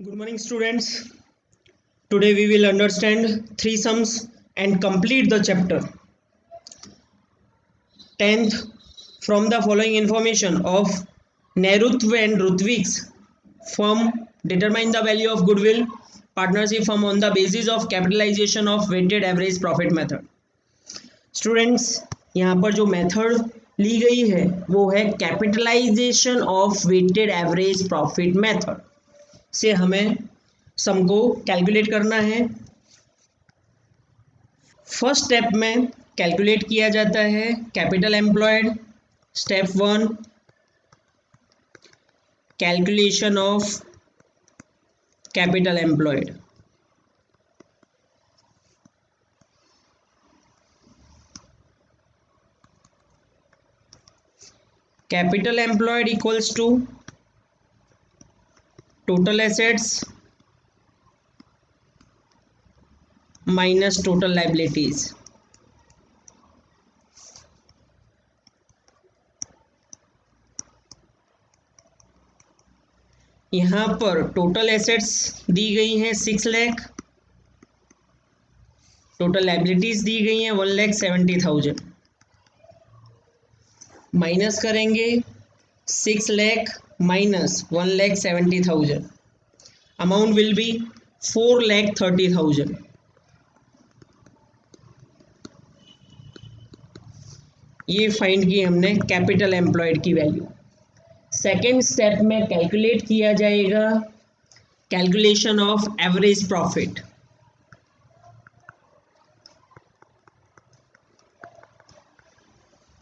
Good morning, students. Today we will understand three sums and complete the chapter 10th from the following information of Nerutv and Rutvik's firm determine the value of goodwill partnership firm on the basis of capitalization of weighted average profit method. Students, यहाँ पर जो method ली गई है वो है capitalisation of weighted average profit method से हमें सम को कैलकुलेट करना है। फर्स्ट स्टेप में कैलकुलेट किया जाता है capital employed. Step 1 calculation of capital employed. Capital employed equals to total assets minus total liabilities. यहां पर टोटल एसेट्स दी गई हैं 6 लाख, टोटल लाइबिलिटीज दी गई हैं 1,70,000। माइनस करेंगे 6 lakh minus 1,70,000, amount will be 4,30,000। ये फाइंड की हमने कैपिटल एम्प्लॉयड की वैल्यू। सेकेंड स्टेप में कैलकुलेट किया जाएगा calculation of average profit.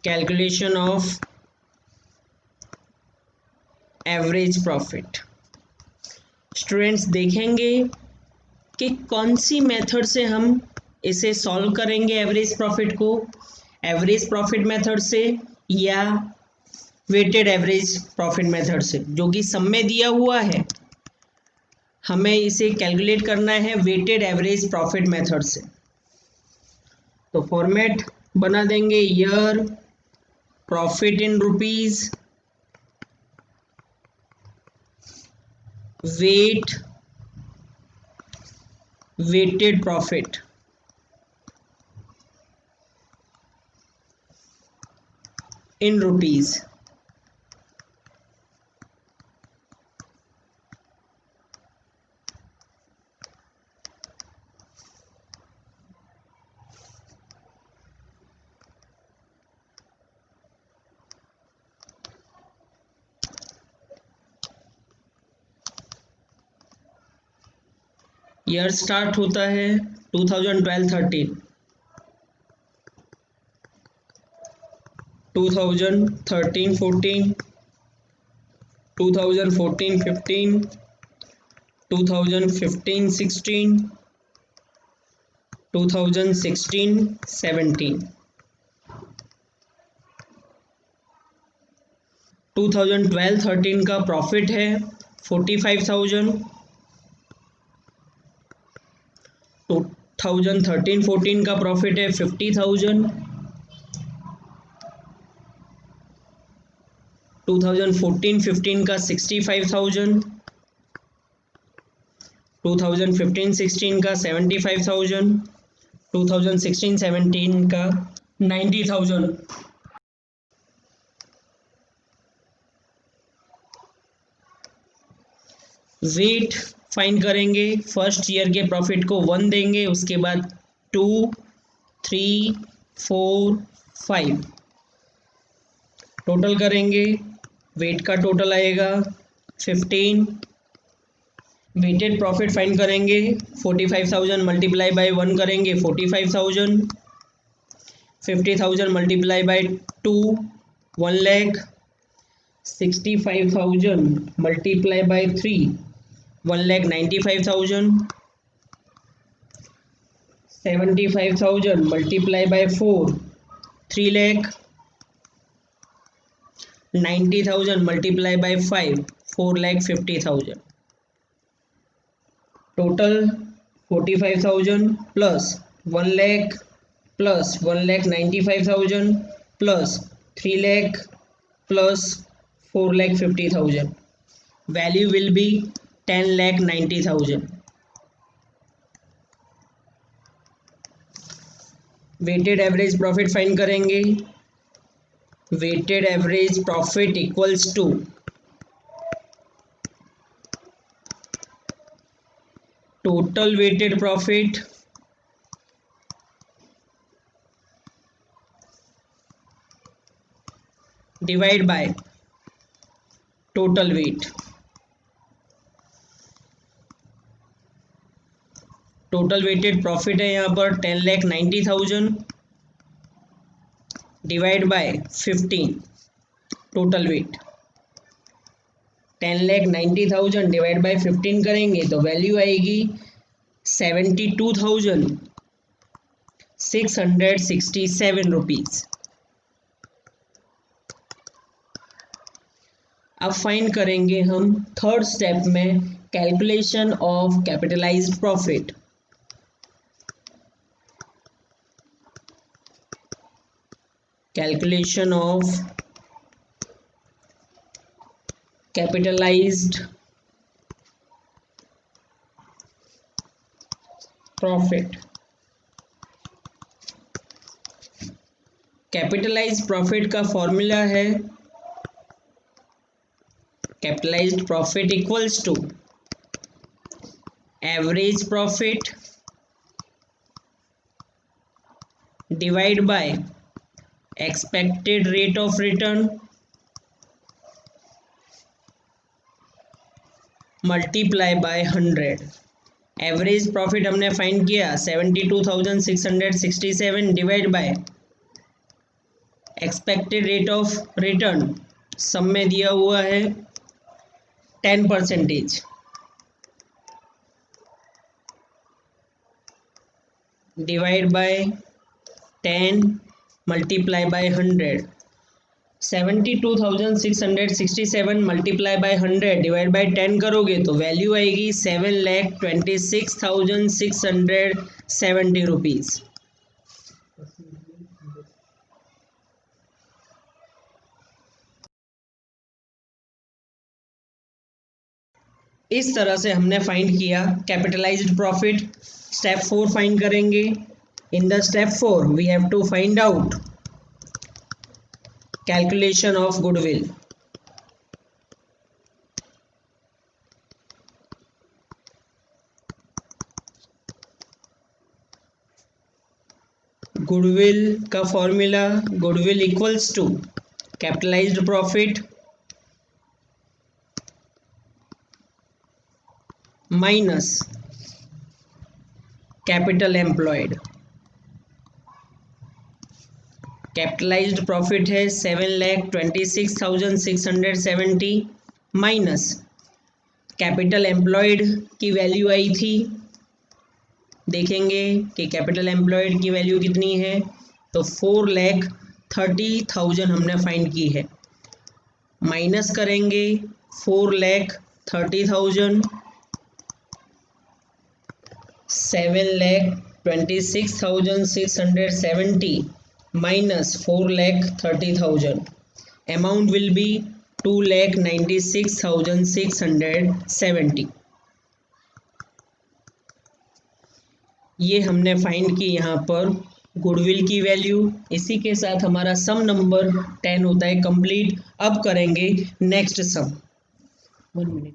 Calculation of average profit. Students देखेंगे कि कौन सी मेथड से हम इसे सॉल्व करेंगे एवरेज प्रॉफिट को, एवरेज प्रॉफिट मेथड से या वेटेड एवरेज प्रॉफिट मेथड से, जो कि सम में दिया हुआ है। हमें इसे कैलकुलेट करना है वेटेड एवरेज प्रॉफिट मेथड से। तो फॉर्मेट बना देंगे year profit in rupees weighted profit in rupees। Year start होता है 2012-13, 2013-14, 2014-15, 2015-16, 2016-17। 2012-13 का प्रॉफिट है 45,000, 2013-14 का प्रॉफिट है 50,000, 2014-15 का 65,000, 2015-16 का 75,000, 2016-17 का 90,000। वेट फाइंड करेंगे। फर्स्ट ईयर के प्रॉफिट को 1 देंगे, उसके बाद 2, 3, 4, 5 टोटल करेंगे। वेट का टोटल आएगा 15। वेटेड प्रॉफिट फाइंड करेंगे 45,000 मल्टीप्लाई बाय 1 करेंगे 45,000, 50,000 multiply by 2 1 lakh, 65,000 multiply by 3 1,95,000, 75,000 multiply by 4 3 lakh, 90,000 multiply by 5 4,50,000। Total 45,000 plus 1 lakh plus 1,95,000 plus 3 lakh plus 4,50,000। Value will be 10,90,000। Weighted average profit find करेंगे। Weighted average profit equals to total weighted profit divide by total weight. Total weighted profit है यहाँ पर 10,90,000 divide by 15 total wait. 10,90,000 divide by 15 करेंगे तो value आएगी 72,667 rupees. अब find करेंगे हम थर्ड स्टेप में calculation of capitalised profit. Calculation of capitalised profit. Capitalised profit का फॉर्मूला है capitalised profit equals to average profit divide by expected rate of return multiply by 100। Average profit हमने find किया 72,667 divide by expected rate of return, सब में दिया हुआ है 10%, divide by 10 multiply by 100। 72,667 multiply by 100 divide by 10 करोगे तो value आएगी 7,26,670 रुपीज। इस तरह से हमने फाइंड किया कैपिटलाइज्ड प्रॉफिट। स्टेप 4 फाइंड करेंगे। In the step 4 we have to find out calculation of goodwill. Goodwill का formula goodwill equals to capitalised profit minus capital employed. Capitalised profit है 7,26,670 माइनस कैपिटल एम्प्लॉयड की value आई थी। देखेंगे कि capital employed की value कितनी है, तो 4,30,000 हमने फाइंड की है। माइनस करेंगे 4,30,000 7,26,670 minus 4,30,000, amount will be 2,96,670। ये हमने फाइंड की यहाँ पर गुडविल की वैल्यू। इसी के साथ हमारा सम नंबर 10 होता है कंप्लीट। अब करेंगे next sum. 1 minute.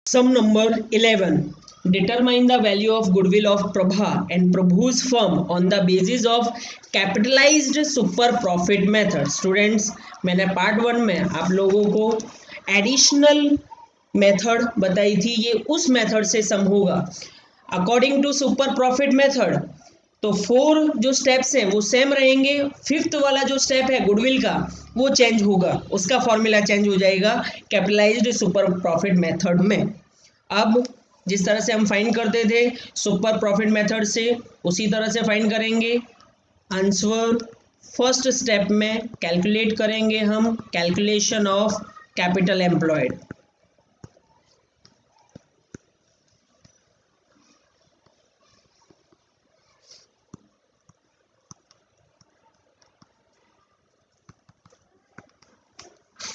Sum number 11, determine the value of goodwill of Prabha and Prabhu's firm on the basis of capitalized super profit method। Students, मैंने पार्ट 1 में आप लोगों को एडिशनल मेथड बताई थी, ये उस मेथड से सम होगा according to super profit method. तो 4 जो स्टेप्स हैं वो सेम रहेंगे, 5th वाला जो स्टेप है गुडविल का वो चेंज होगा, उसका फॉर्मूला चेंज हो जाएगा कैपिटलाइज्ड सुपर प्रॉफिट मेथड में। अब जिस तरह से हम फाइंड करते थे सुपर प्रॉफिट मेथड से, उसी तरह से फाइंड करेंगे। आंसर फर्स्ट स्टेप में कैलकुलेट करेंगे हम कैलकुलेशन ऑफ कैपिटल एम्प्लॉयड।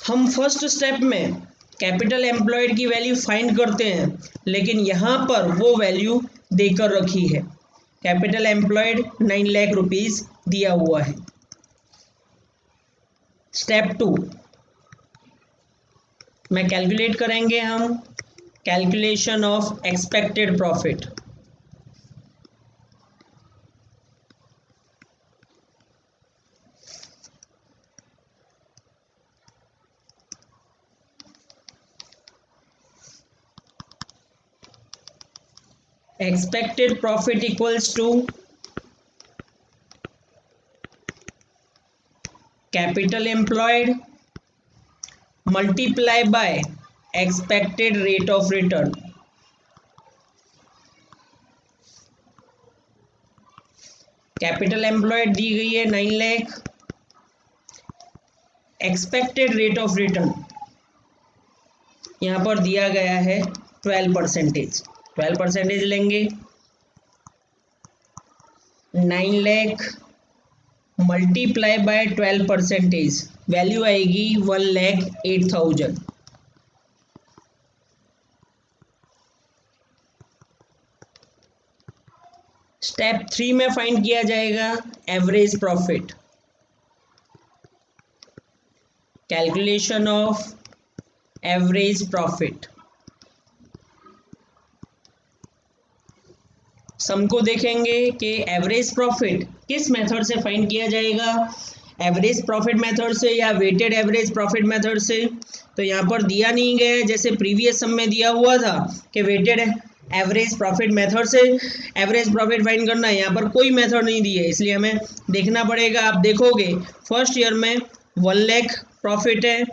हम फर्स्ट स्टेप में कैपिटल एम्प्लॉयड की वैल्यू फाइंड करते हैं, लेकिन यहाँ पर वो वैल्यू देकर रखी है। कैपिटल एम्प्लॉयड 9 लाख रुपीस दिया हुआ है। स्टेप 2 में कैलकुलेट करेंगे हम calculation of expected profit. Expected profit equals to capital employed multiply by expected rate of return। Capital employed दी गई है 9 lakh, expected rate of return यहाँ पर दिया गया है 12%। 12% लेंगे, 9 लाख मल्टीप्लाई बाय 12%, वैल्यू आएगी 1,08,000। स्टेप 3 में फाइंड किया जाएगा average profit. Calculation of average profit. Sum को देखेंगे कि एवरेज प्रॉफिट किस मेथड से फाइंड किया जाएगा, एवरेज प्रॉफिट मेथड से या वेटेड एवरेज प्रॉफिट मेथड से। तो यहाँ पर दिया नहीं गया है, जैसे प्रीवियस सम में दिया हुआ था कि वेटेड एवरेज प्रॉफिट मेथड से एवरेज प्रॉफिट फाइंड करना है। यहाँ पर कोई मेथड नहीं दी है, इसलिए हमें देखना पड़ेगा। आप देखोगे फर्स्ट ईयर में 1 लाख प्रॉफिट है,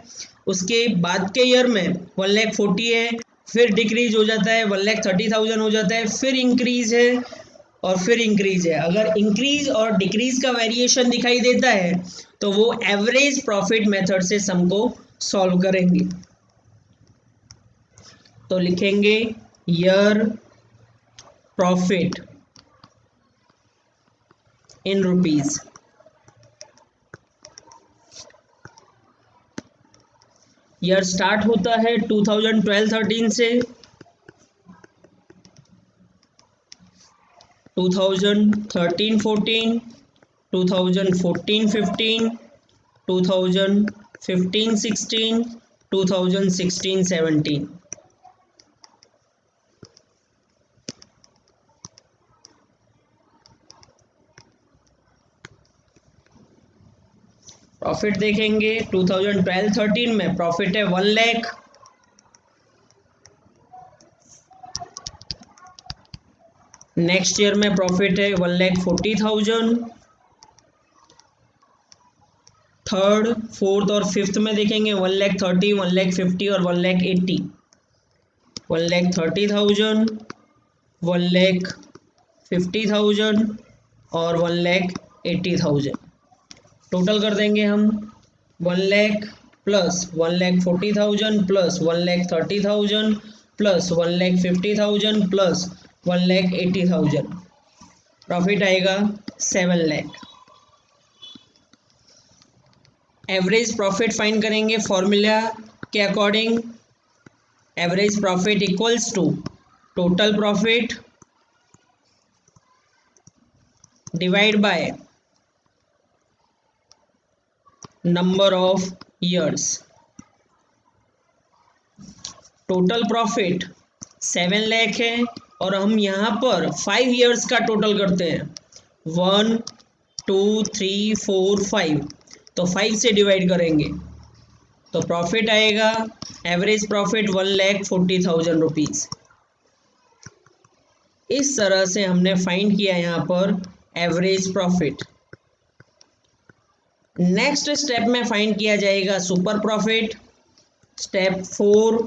उसके बाद के ईयर में 1,40,000 है, फिर डिक्रीज हो जाता है 1,30,000 हो जाता है, फिर इंक्रीज है और फिर इंक्रीज है। अगर इंक्रीज और डिक्रीज का वेरिएशन दिखाई देता है तो वो एवरेज प्रॉफिट मेथड से सम को सॉल्व करेंगे। तो लिखेंगे year profit in rupees. Year start होता है 2012-13 से, 2013-14, 2014-15, 2015-16, 2016-17। प्रॉफिट देखेंगे 2012-13 में प्रॉफिट है 1 लाख, नेक्स्ट ईयर में प्रॉफिट है 1,40,000, थर्ड फोर्थ और फिफ्थ में देखेंगे 1,30,000, 1,50,000 और 1,80,000। 1,30,000, 1,50,000 और 1,80,000 टोटल कर देंगे हम। 1 lakh plus 1,40,000 plus 1,30,000 plus 1,50,000 plus 1,80,000, profit आएगा 7 लाख। एवरेज प्रॉफिट फाइंड करेंगे फॉर्मूला के according. Average profit equals to total profit divide by number of years. Total profit 7 lakh है और हम यहाँ पर 5 ईयर्स का टोटल करते हैं, 1 2 3 4 5, तो 5 से डिवाइड करेंगे तो प्रॉफिट आएगा एवरेज प्रॉफिट 1,40,000 रुपीज़। इस तरह से हमने फाइंड किया यहाँ पर एवरेज प्रॉफिट। नेक्स्ट स्टेप में फाइंड किया जाएगा super profit. Step 4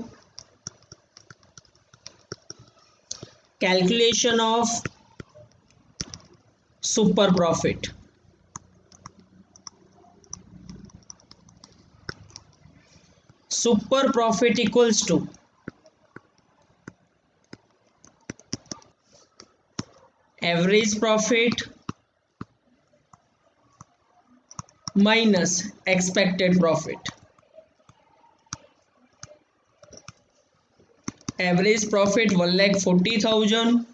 calculation of super profit. Super profit equals to average profit minus expected profit. Average profit 1,40,000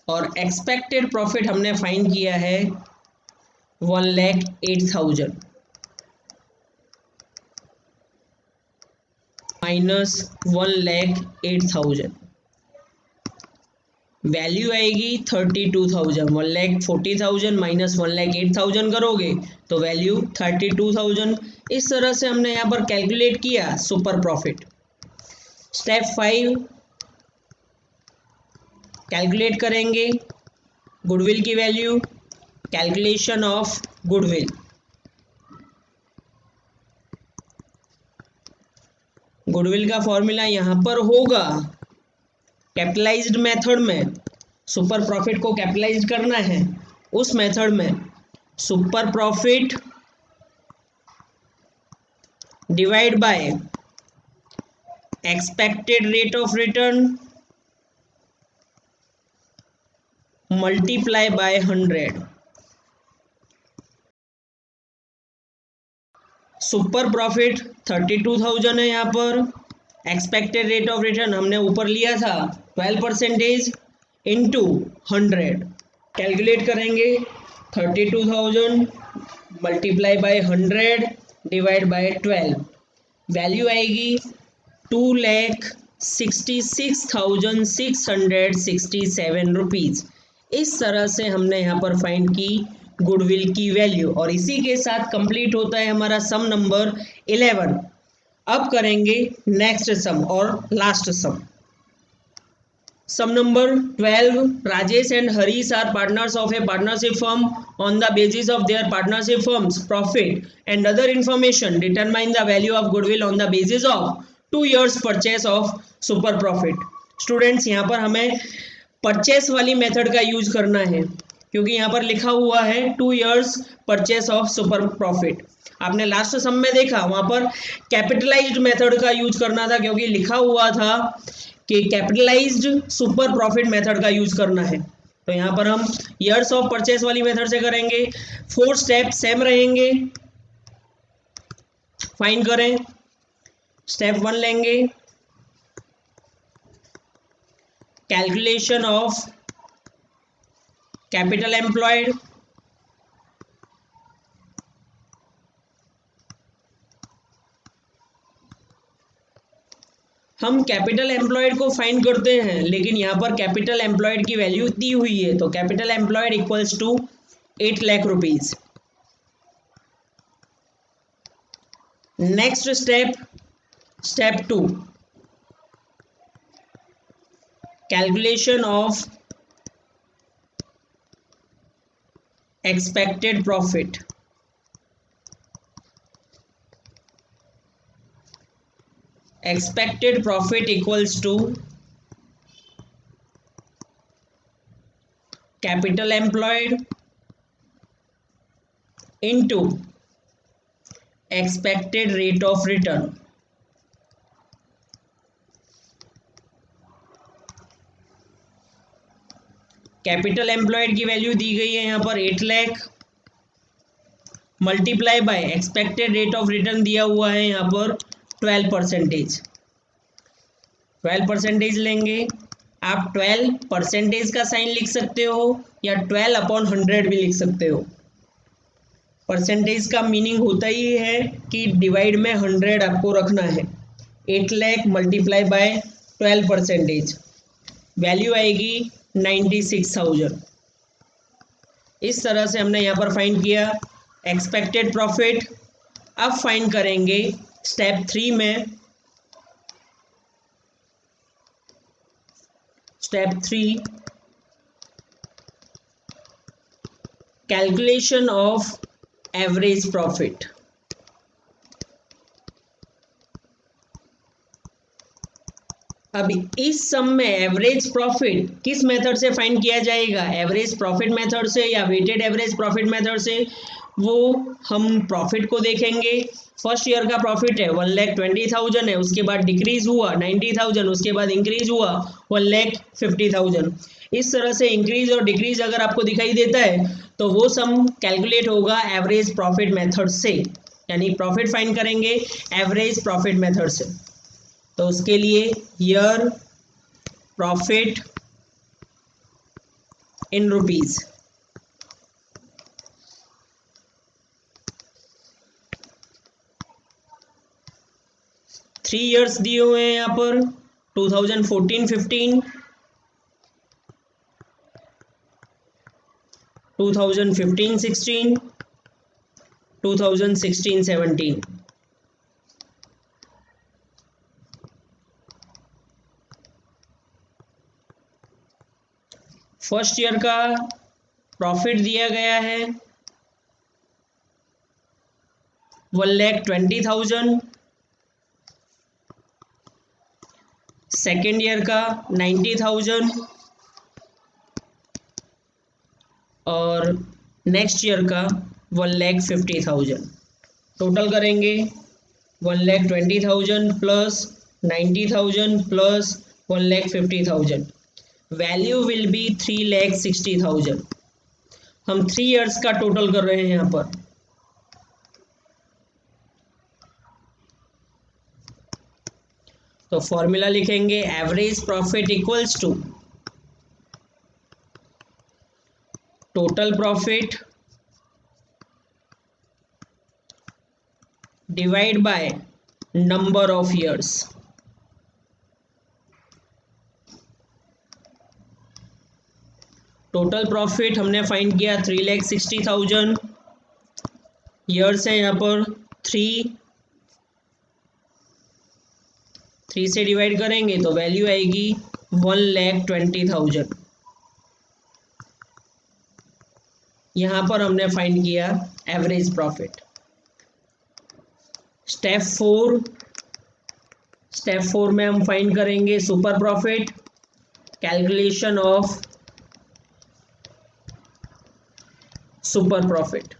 और एक्सपेक्टेड प्रॉफिट हमने फाइंड किया है 1,08,000 माइनस 1,08,000, वैल्यू आएगी 32,000। 1,40,000 माइनस 1,08,000 करोगे तो वैल्यू 32,000। इस तरह से हमने यहाँ पर कैलकुलेट किया सुपर प्रॉफिट। स्टेप 5 कैलकुलेट करेंगे गुडविल की value, calculation of goodwill. Goodwill का फॉर्मूला यहाँ पर होगा कैपिटलाइज्ड मेथड में, सुपर प्रॉफिट को कैपिटलाइज करना है उस मेथड में super profit divide by expected rate of return multiply by 100। Super profit 32,000 है यहाँ पर, एक्सपेक्टेड रेट ऑफ रिटर्न हमने ऊपर लिया था 12% इंटू 100। कैलकुलेट करेंगे 32,000 multiply by 100 divide bye 12, value आएगी 2,66,667 रुपीज़। इस तरह से हमने यहाँ पर फाइंड की गुडविल की वैल्यू और इसी के साथ कंप्लीट होता है हमारा सम नंबर 11। अब करेंगे नेक्स्ट सम और last sum. Sum number 12, Rajesh and Harish are partners of a partnership firm on the basis of their partnership firms profit and other information determine the value of goodwill on the basis of 2 years purchase of super profit. Students यहाँ पर हमें purchase वाली method का use करना है क्योंकि यहाँ पर लिखा हुआ है 2 years purchase of super profit. आपने लास्ट सम में देखा वहाँ पर कैपिटलाइज्ड मेथड का यूज करना था क्योंकि लिखा हुआ था कि कैपिटलाइज्ड सुपर प्रॉफिट मेथड का यूज करना है। तो यहाँ पर हम ईयर्स ऑफ परचेस वाली मेथड से करेंगे। 4 स्टेप सेम रहेंगे, फाइंड करें। स्टेप 1 लेंगे कैलकुलेशन ऑफ कैपिटल एम्प्लॉयड, हम कैपिटल एम्प्लॉयड को फाइंड करते हैं लेकिन यहाँ पर कैपिटल एम्प्लॉयड की वैल्यू दी हुई है तो capital employed equals to 8 lakh rupees. Next step, step 2 calculation of expected profit. Expected profit equals to capital employed into expected rate of return. Capital employed की वैल्यू दी गई है यहाँ पर 8 lakh multiply by expected rate of return दिया हुआ है यहाँ पर 12%। 12% लेंगे, आप 12% का साइन लिख सकते हो या 12/100 भी लिख सकते हो। परसेंटेज का मीनिंग होता ही है कि डिवाइड में 100 आपको रखना है। 8 लाख मल्टीप्लाई बाय 12%, वैल्यू आएगी 96,000। इस तरह से हमने यहाँ पर फाइंड किया एक्सपेक्टेड प्रॉफिट। अब फाइंड करेंगे स्टेप 3 में। Step 3 calculation of average profit. अब इस सम में एवरेज प्रॉफिट किस मेथड से फाइंड किया जाएगा, एवरेज प्रॉफिट मेथड से या वेटेड एवरेज प्रॉफिट मेथड से, वो हम प्रॉफिट को देखेंगे। फर्स्ट ईयर का प्रॉफिट है 1,20,000 है, उसके बाद डिक्रीज हुआ 90,000, उसके बाद इंक्रीज हुआ 1,50,000। इस तरह से इंक्रीज और डिक्रीज अगर आपको दिखाई देता है तो वो सम कैलकुलेट होगा एवरेज प्रॉफिट मेथड से, यानी प्रॉफिट फाइंड करेंगे एवरेज प्रॉफिट मेथड से। तो उसके लिए year profit in rupees. Three years दिए हुए हैं यहाँ पर 2014-15, 2015-16, 2016-17। फर्स्ट ईयर का प्रॉफिट दिया गया है 1,20,000, सेकेंड ईयर का 90,000 और नेक्स्ट ईयर का 1,50,000। टोटल करेंगे 1,20,000 plus 90,000 plus 1,50,000, value will B 3,60,000। हम 3 इयर्स का टोटल कर रहे हैं यहाँ पर। तो फॉर्मूला लिखेंगे average profit equals to total profit divide by number of years. Total profit हमने फाइंड किया 3,60,000, ईयर्स है यहाँ पर 3 से डिवाइड करेंगे तो वैल्यू आएगी 1,20,000। यहाँ पर हमने फाइंड किया एवरेज प्रॉफिट। स्टेप 4 में हम फाइंड करेंगे super profit, calculation of super profit.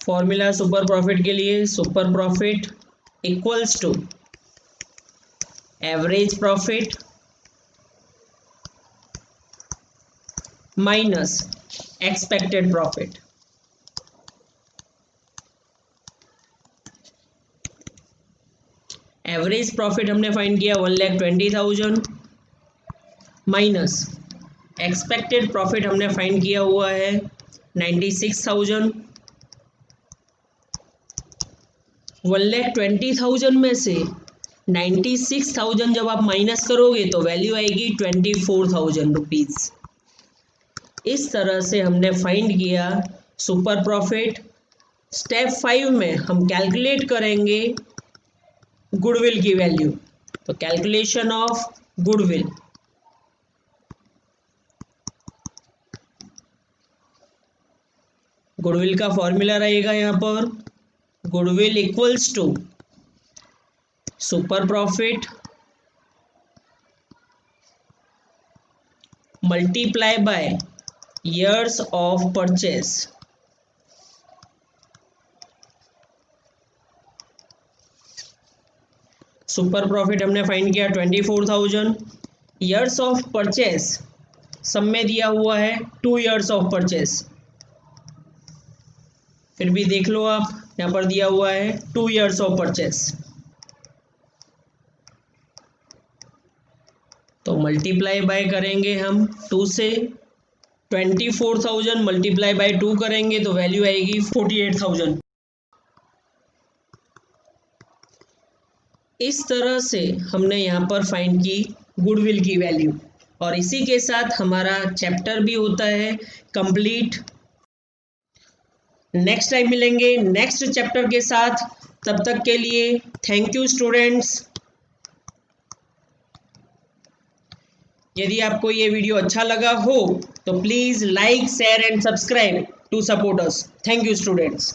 Formula super profit के लिए, super profit equals to average profit minus expected profit. Average profit हमने फाइंड किया 1,20,000 माइनस एक्सपेक्टेड प्रॉफिट हमने फाइंड किया हुआ है 96,000। 1,20,000 में से 96,000 जब आप माइनस करोगे तो वैल्यू आएगी 24,000 रुपीज। इस तरह से हमने फाइंड किया सुपर प्रॉफिट। स्टेप 5 में हम कैलकुलेट करेंगे गुडविल की वैल्यू। तो कैलकुलेशन ऑफ गुडविल, गुडविल का फॉर्मूला रहेगा यहाँ पर goodwill equals to super profit multiply by years of purchase. Super profit हमने फाइंड किया 24,000, ईयर्स ऑफ परचेस सब में दिया हुआ है 2 ईयर्स ऑफ परचेस। फिर भी देख लो आप, यहाँ पर दिया हुआ है 2 ईयर्स ऑफ परचेस। तो मल्टीप्लाई बाय करेंगे हम 2 से, 24,000 मल्टीप्लाई बाय 2 करेंगे तो वैल्यू आएगी 48,000। इस तरह से हमने यहाँ पर फाइंड की गुडविल की वैल्यू, और इसी के साथ हमारा चैप्टर भी होता है कंप्लीट। नेक्स्ट टाइम मिलेंगे नेक्स्ट चैप्टर के साथ, तब तक के लिए थैंक यू स्टूडेंट्स। यदि आपको ये वीडियो अच्छा लगा हो तो please like, share and subscribe to support us. Thank you students.